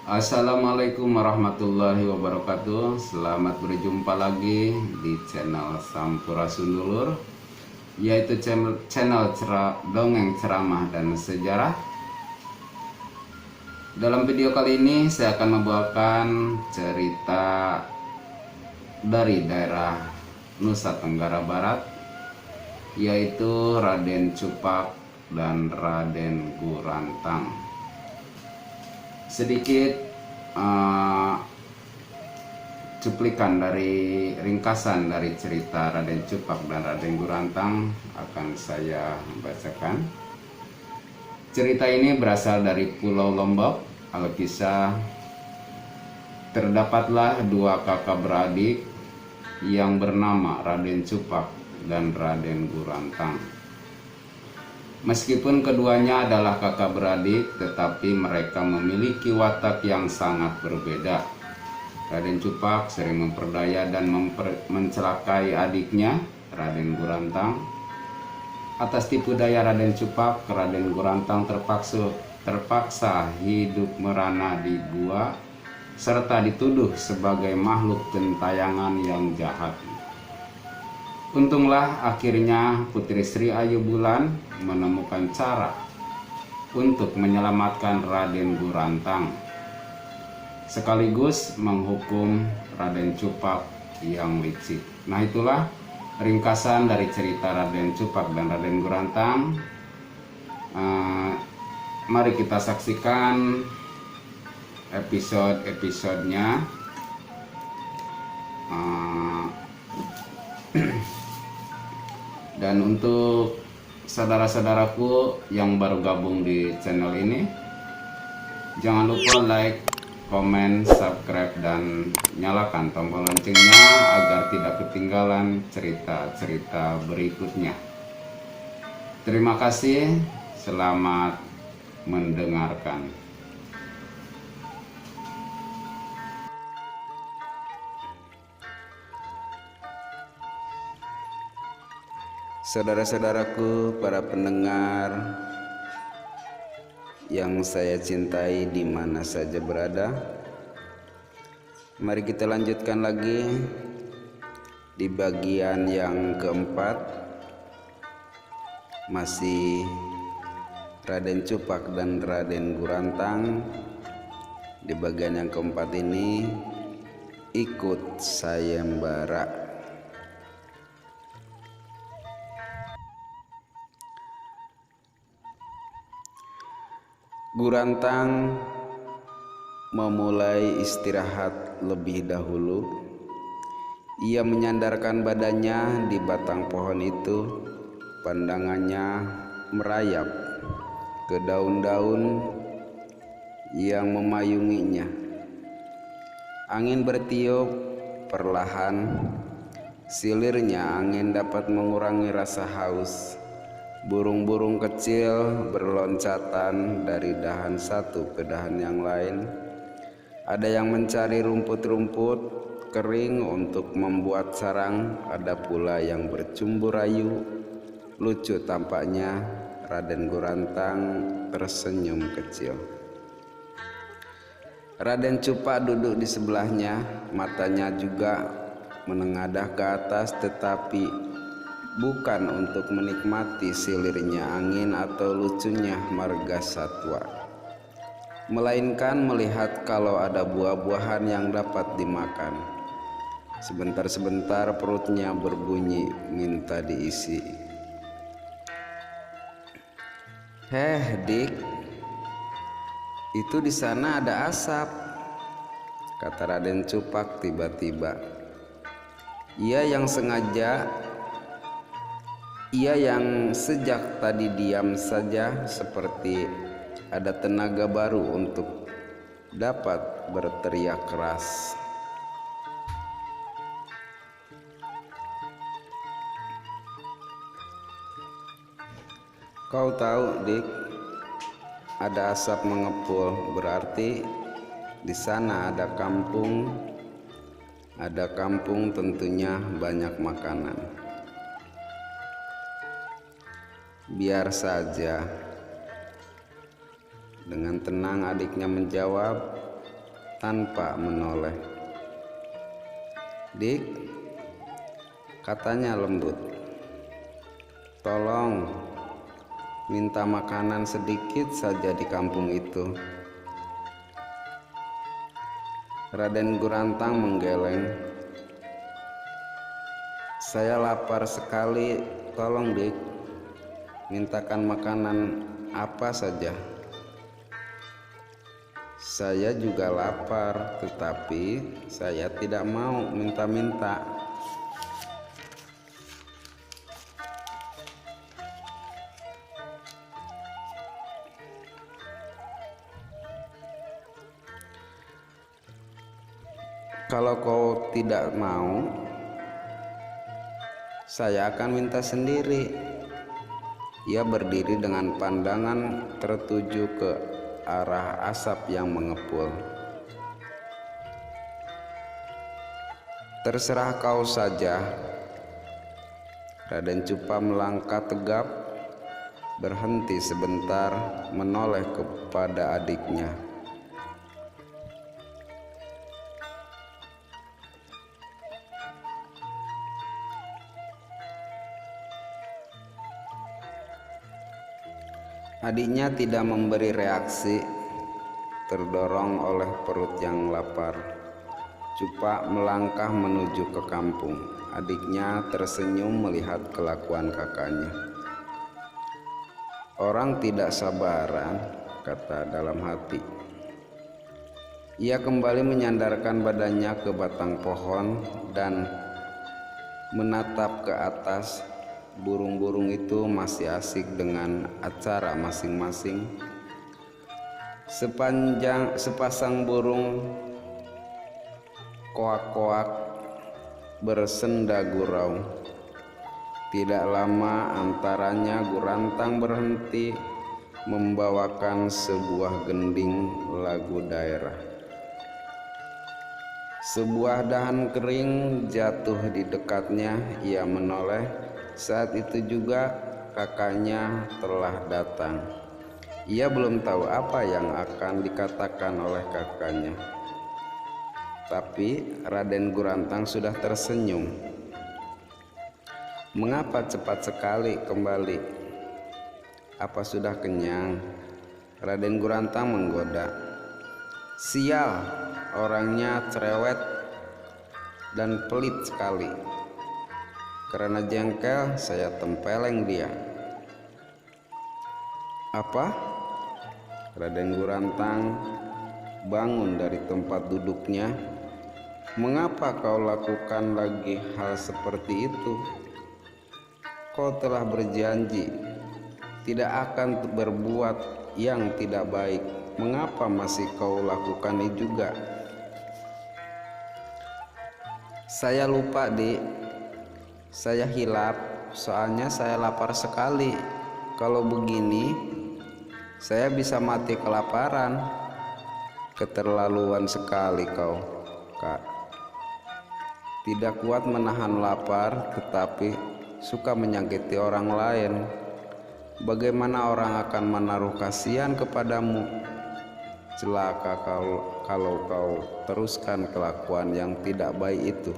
Assalamualaikum warahmatullahi wabarakatuh. Selamat berjumpa lagi di channel Sampurasun, yaitu channel dongeng ceramah dan sejarah. Dalam video kali ini saya akan membawakan cerita dari daerah Nusa Tenggara Barat, yaitu Raden Cupak dan Raden Gurantang. Sedikit cuplikan dari ringkasan dari cerita Raden Cupak dan Raden Gurantang akan saya bacakan. Cerita ini berasal dari Pulau Lombok. Alkisah, terdapatlah dua kakak beradik yang bernama Raden Cupak dan Raden Gurantang. Meskipun keduanya adalah kakak beradik, tetapi mereka memiliki watak yang sangat berbeda. Raden Cupak sering memperdaya dan mencelakai adiknya, Raden Gurantang. Atas tipu daya Raden Cupak, Raden Gurantang terpaksa hidup merana di gua, serta dituduh sebagai makhluk gentayangan yang jahat. Untunglah akhirnya Putri Sri Ayu Bulan menemukan cara untuk menyelamatkan Raden Gurantang, sekaligus menghukum Raden Cupak yang licik. Nah, itulah ringkasan dari cerita Raden Cupak dan Raden Gurantang. Mari kita saksikan episode-episodenya. Dan untuk saudara-saudaraku yang baru gabung di channel ini, jangan lupa like, komen, subscribe, dan nyalakan tombol loncengnya agar tidak ketinggalan cerita-cerita berikutnya. Terima kasih, selamat mendengarkan. Saudara-saudaraku, para pendengar yang saya cintai di mana saja berada, mari kita lanjutkan lagi di bagian yang keempat. Masih Raden Cupak dan Raden Gurantang. Di bagian yang keempat ini, ikut sayembara. Gurantang memulai istirahat lebih dahulu. Ia menyandarkan badannya di batang pohon itu. Pandangannya merayap ke daun-daun yang memayunginya. Angin bertiup perlahan. Silirnya angin dapat mengurangi rasa haus. Burung-burung kecil berloncatan dari dahan satu ke dahan yang lain. Ada yang mencari rumput-rumput kering untuk membuat sarang. Ada pula yang bercumbu rayu. Lucu tampaknya Raden Gurantang tersenyum kecil. Raden Cupak duduk di sebelahnya. Matanya juga menengadah ke atas, tetapi bukan untuk menikmati silirnya angin atau lucunya marga satwa, melainkan melihat kalau ada buah-buahan yang dapat dimakan. Sebentar-sebentar perutnya berbunyi minta diisi. Dik, itu di sana ada asap, kata Raden Cupak tiba-tiba. Ia yang sejak tadi diam saja seperti ada tenaga baru untuk dapat berteriak keras. Kau tahu, Dik, ada asap mengepul, berarti di sana ada kampung. Ada kampung, tentunya banyak makanan. Biar saja, Dengan tenang adiknya menjawab, tanpa menoleh. "Dik," katanya lembut, "tolong minta makanan sedikit saja di kampung itu." Raden Gurantang menggeleng. "Saya lapar sekali, tolong Dik, mintakan makanan apa saja." "Saya juga lapar, tetapi saya tidak mau minta-minta." "Kalau kau tidak mau, saya akan minta sendiri." Ia berdiri dengan pandangan tertuju ke arah asap yang mengepul. "Terserah kau saja." Raden Cupa melangkah tegap, berhenti sebentar, menoleh kepada adiknya. Adiknya tidak memberi reaksi, terdorong oleh perut yang lapar. Cupa melangkah menuju ke kampung. Adiknya tersenyum melihat kelakuan kakaknya. "Orang tidak sabaran," kata dalam hati. Ia kembali menyandarkan badannya ke batang pohon dan menatap ke atas. Burung-burung itu masih asik dengan acara masing-masing. Sepasang burung koak-koak bersenda gurau. Tidak lama antaranya Gurantang berhenti membawakan sebuah gending lagu daerah. Sebuah dahan kering jatuh di dekatnya. Ia menoleh. Saat itu juga kakaknya telah datang. Ia belum tahu apa yang akan dikatakan oleh kakaknya, tapi Raden Gurantang sudah tersenyum. "Mengapa cepat sekali kembali? Apa sudah kenyang?" Raden Gurantang menggoda. "Sial, orangnya cerewet dan pelit sekali. Karena jengkel, saya tempeleng dia." "Apa?" Raden Gurantang bangun dari tempat duduknya. "Mengapa kau lakukan lagi hal seperti itu? Kau telah berjanji tidak akan berbuat yang tidak baik. Mengapa masih kau lakukan ini juga?" "Saya lupa, Dik. Saya hilap, soalnya saya lapar sekali. Kalau begini, saya bisa mati kelaparan." "Keterlaluan sekali kau, Kak. Tidak kuat menahan lapar, tetapi suka menyakiti orang lain. Bagaimana orang akan menaruh kasihan kepadamu? Celaka kalau kau teruskan kelakuan yang tidak baik itu."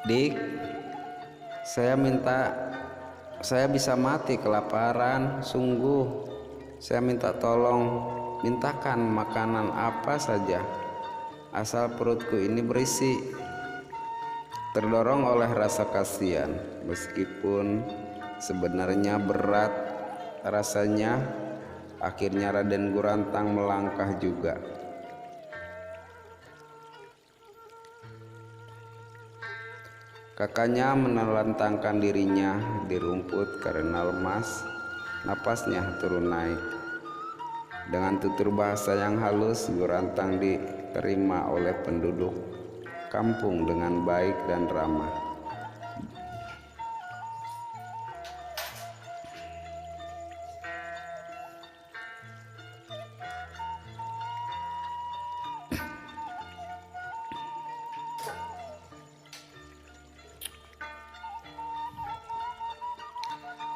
"Dik, saya bisa mati kelaparan. Sungguh, saya minta tolong, mintakan makanan apa saja, asal perutku ini berisi." Terdorong oleh rasa kasihan, meskipun sebenarnya berat rasanya, akhirnya Raden Gurantang melangkah juga. Kakaknya menelentangkan dirinya di rumput karena lemas. Napasnya turun naik. Dengan tutur bahasa yang halus, Gurantang diterima oleh penduduk kampung dengan baik dan ramah.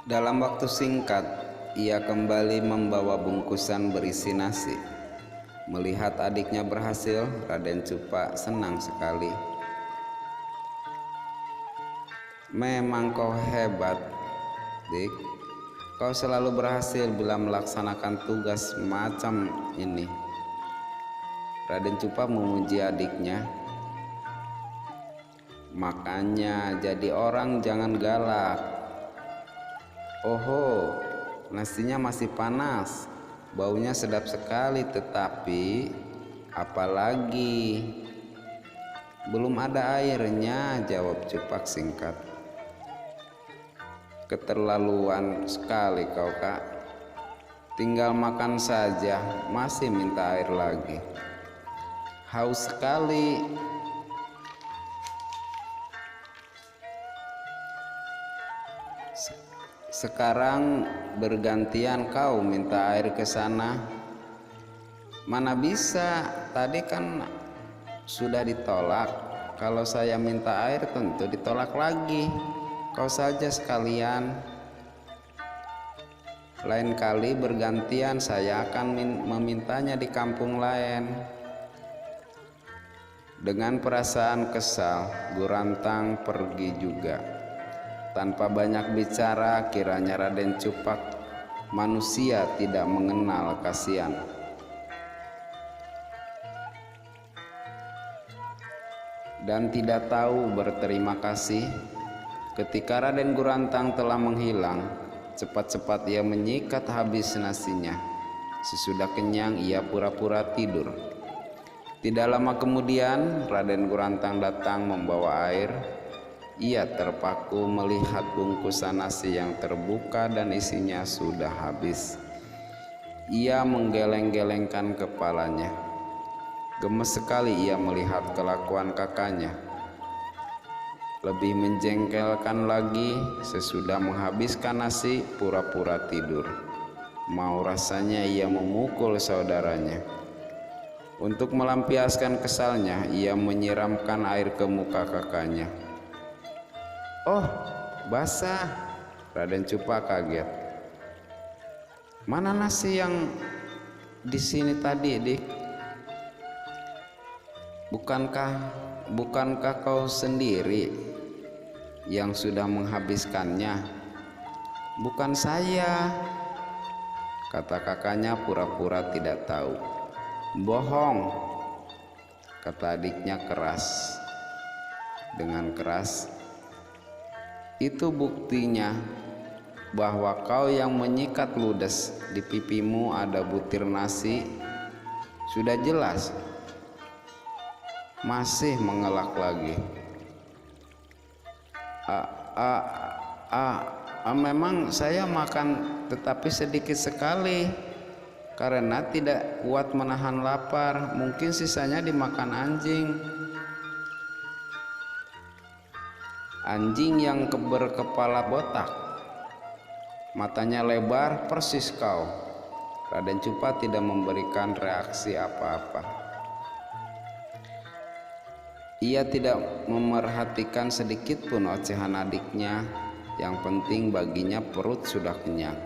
Dalam waktu singkat, ia kembali membawa bungkusan berisi nasi. Melihat adiknya berhasil, Raden Cupak senang sekali. "Memang kau hebat, Dik. Kau selalu berhasil bila melaksanakan tugas macam ini." Raden Cupak memuji adiknya. "Makanya jadi orang jangan galak. Oho, nasinya masih panas. Baunya sedap sekali, tetapi apalagi belum ada airnya," jawab Cupak singkat. "Keterlaluan sekali kau, Kak. Tinggal makan saja, masih minta air lagi. Haus sekali." "Sekarang bergantian kau minta air ke sana." "Mana bisa, tadi kan sudah ditolak. Kalau saya minta air tentu ditolak lagi. Kau saja sekalian. Lain kali bergantian saya akan memintanya di kampung lain." Dengan perasaan kesal, Gurantang pergi juga. Tanpa banyak bicara, kiranya Raden Cupak manusia tidak mengenal kasihan. Dan tidak tahu berterima kasih. Ketika Raden Gurantang telah menghilang, cepat-cepat ia menyikat habis nasinya. Sesudah kenyang, ia pura-pura tidur. Tidak lama kemudian, Raden Gurantang datang membawa air. Ia terpaku melihat bungkusan nasi yang terbuka dan isinya sudah habis. Ia menggeleng-gelengkan kepalanya. Gemes sekali ia melihat kelakuan kakaknya. Lebih menjengkelkan lagi, sesudah menghabiskan nasi, pura-pura tidur. Mau rasanya ia memukul saudaranya. Untuk melampiaskan kesalnya, ia menyiramkan air ke muka kakaknya. "Oh, basah." Raden Cupak kaget. "Mana nasi yang di sini tadi, Dik? Bukankah kau sendiri yang sudah menghabiskannya?" "Bukan saya," kata kakaknya pura-pura tidak tahu. "Bohong," kata adiknya dengan keras. "Itu buktinya bahwa kau yang menyikat ludes di pipimu ada butir nasi. Sudah jelas, masih mengelak lagi." Memang saya makan, tetapi sedikit sekali, karena tidak kuat menahan lapar. Mungkin sisanya dimakan anjing." "Anjing yang berkepala botak, matanya lebar persis kau." Raden Cupak tidak memberikan reaksi apa-apa. Ia tidak memerhatikan sedikit pun ocehan adiknya. Yang penting baginya perut sudah kenyang.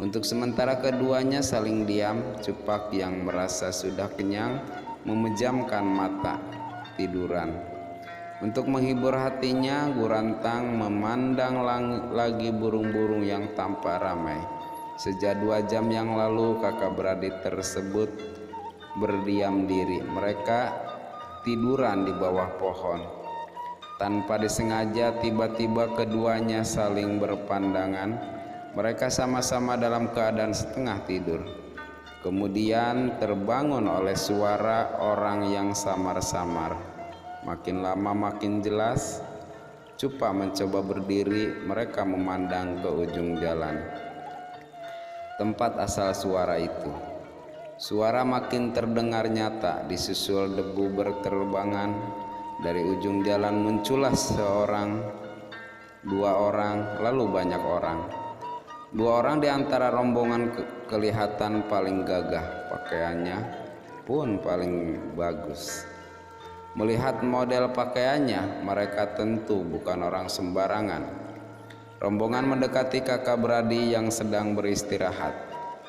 Untuk sementara keduanya saling diam. Cupak yang merasa sudah kenyang memejamkan mata, tiduran. Untuk menghibur hatinya, Gurantang memandang lagi burung-burung yang tampak ramai. Sejak 2 jam yang lalu kakak beradik tersebut berdiam diri. Mereka tiduran di bawah pohon. Tanpa disengaja, tiba-tiba keduanya saling berpandangan. Mereka sama-sama dalam keadaan setengah tidur. Kemudian terbangun oleh suara orang yang samar-samar. Makin lama makin jelas. Cupak mencoba berdiri. Mereka memandang ke ujung jalan, tempat asal suara itu. Suara makin terdengar nyata, disusul debu berterbangan. Dari ujung jalan muncullah seorang, 2 orang, lalu banyak orang. 2 orang di antara rombongan kelihatan paling gagah, pakaiannya pun paling bagus. Melihat model pakaiannya, mereka tentu bukan orang sembarangan. Rombongan mendekati kakak beradik yang sedang beristirahat.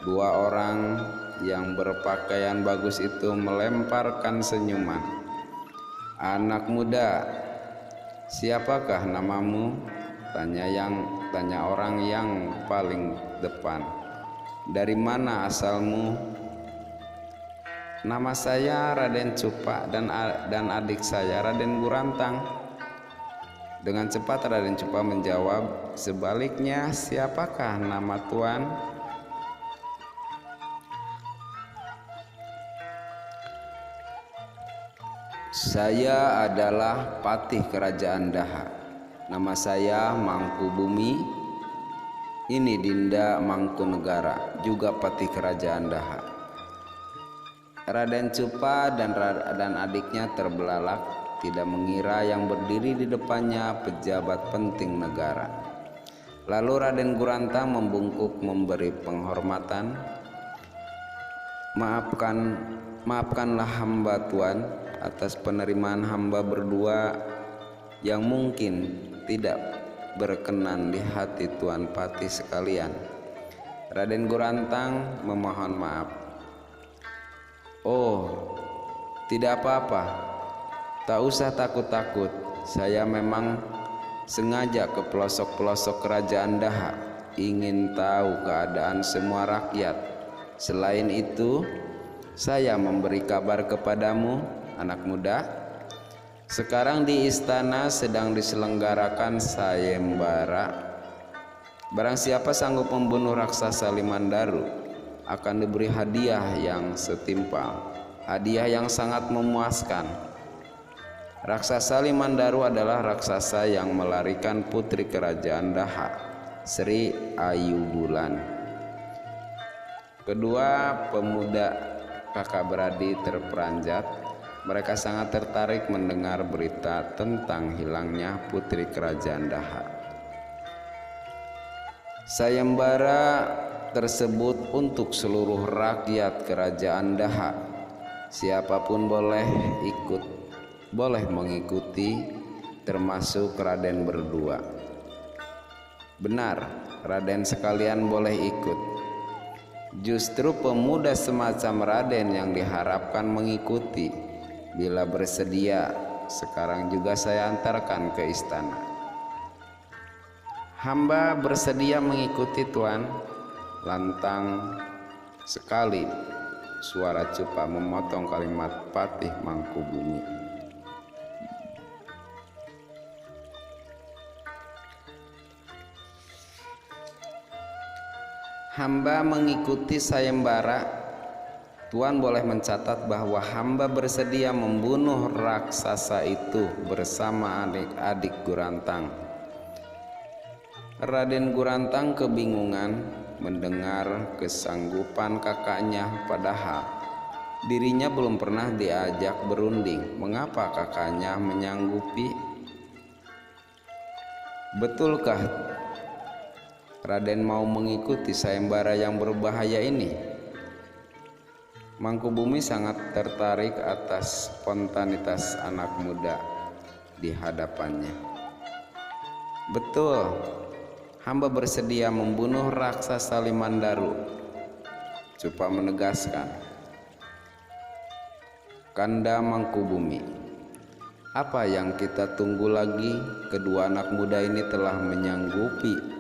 Dua orang yang berpakaian bagus itu melemparkan senyuman. "Anak muda, siapakah namamu?" Tanya orang yang paling depan. "Dari mana asalmu?" "Nama saya Raden Cupak dan adik saya Raden Gurantang." Dengan cepat Raden Cupak menjawab, "Sebaliknya, siapakah nama Tuan?" "Saya adalah patih kerajaan Daha. Nama saya Mangkubumi. Ini Dinda Mangkunegara, juga patih kerajaan Daha." Raden Cupak dan adiknya terbelalak, tidak mengira yang berdiri di depannya pejabat penting negara. Lalu Raden Gurantang membungkuk memberi penghormatan. Maafkanlah hamba Tuan atas penerimaan hamba berdua yang mungkin tidak berkenan di hati Tuan Patih sekalian." Raden Gurantang memohon maaf. "Oh, tidak apa-apa. Tak usah takut-takut. Saya memang sengaja ke pelosok-pelosok kerajaan Daha, ingin tahu keadaan semua rakyat. Selain itu, saya memberi kabar kepadamu, anak muda. Sekarang di istana sedang diselenggarakan sayembara. Barang siapa sanggup membunuh raksasa Limandaru akan diberi hadiah yang setimpal, hadiah yang sangat memuaskan. Raksasa Limandaru adalah raksasa yang melarikan putri kerajaan Daha, Sri Ayu Bulan." Kedua pemuda kakak beradik terperanjat. Mereka sangat tertarik mendengar berita tentang hilangnya putri kerajaan Daha. Sayembara tersebut untuk seluruh rakyat kerajaan Daha. Siapapun boleh mengikuti, termasuk Raden berdua. "Benar, Raden sekalian boleh ikut. Justru pemuda semacam Raden yang diharapkan mengikuti. Bila bersedia, sekarang juga saya antarkan ke istana." "Hamba bersedia mengikuti Tuan." Lantang sekali suara Cupak memotong kalimat Patih Mangkubumi. "Hamba mengikuti sayembara. Tuan boleh mencatat bahwa hamba bersedia membunuh raksasa itu bersama adik-adik Gurantang." Raden Gurantang kebingungan mendengar kesanggupan kakaknya, padahal dirinya belum pernah diajak berunding. Mengapa kakaknya menyanggupi? Betulkah Raden mau mengikuti sayembara yang berbahaya ini? Mangkubumi sangat tertarik atas spontanitas anak muda di hadapannya. "Betul, hamba bersedia membunuh raksasa Limandaru," Cupak menegaskan. "Kanda Mangkubumi, apa yang kita tunggu lagi? Kedua anak muda ini telah menyanggupi.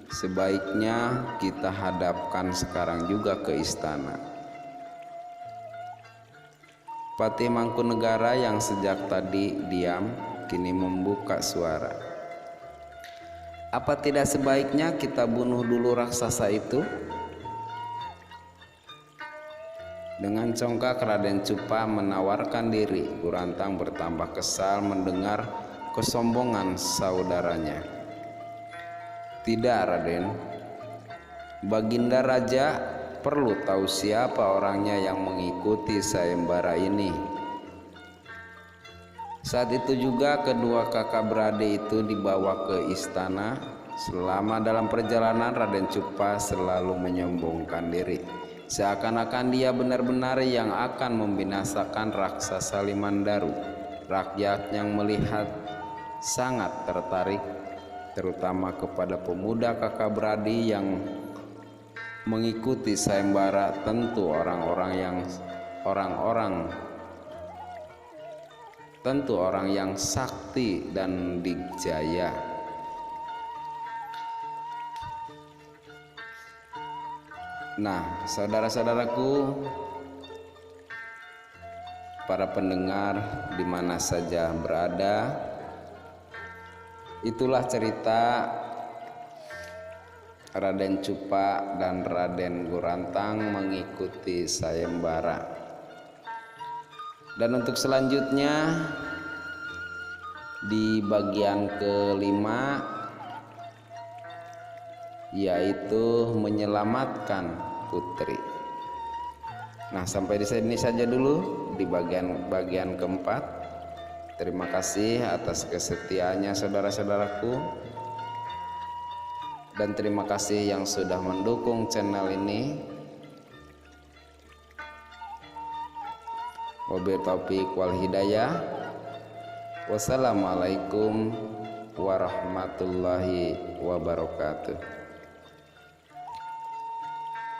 Sebaiknya kita hadapkan sekarang juga ke istana." Patih Mangkunegara yang sejak tadi diam kini membuka suara. "Apa tidak sebaiknya kita bunuh dulu raksasa itu?" Dengan congkak Raden Cupak menawarkan diri. Gurantang bertambah kesal mendengar kesombongan saudaranya. "Tidak, Raden. Baginda Raja perlu tahu siapa orangnya yang mengikuti sayembara ini." Saat itu juga kedua kakak beradik itu dibawa ke istana. Selama dalam perjalanan Raden Cupak selalu menyombongkan diri, seakan-akan dia benar-benar yang akan membinasakan raksasa Limandaru. Rakyat yang melihat sangat terutama kepada pemuda kakak beradik yang mengikuti sayembara, tentu orang yang sakti dan dikjaya. Nah, saudara-saudaraku, para pendengar di mana saja berada, itulah cerita Raden Cupak dan Raden Gurantang mengikuti sayembara. Dan untuk selanjutnya di bagian kelima, yaitu menyelamatkan putri. Nah, sampai di sini saja dulu di bagian keempat. Terima kasih atas kesetiaannya saudara-saudaraku, dan terima kasih yang sudah mendukung channel ini. Wabillahi taufiq wal hidayah. Wassalamualaikum warahmatullahi wabarakatuh.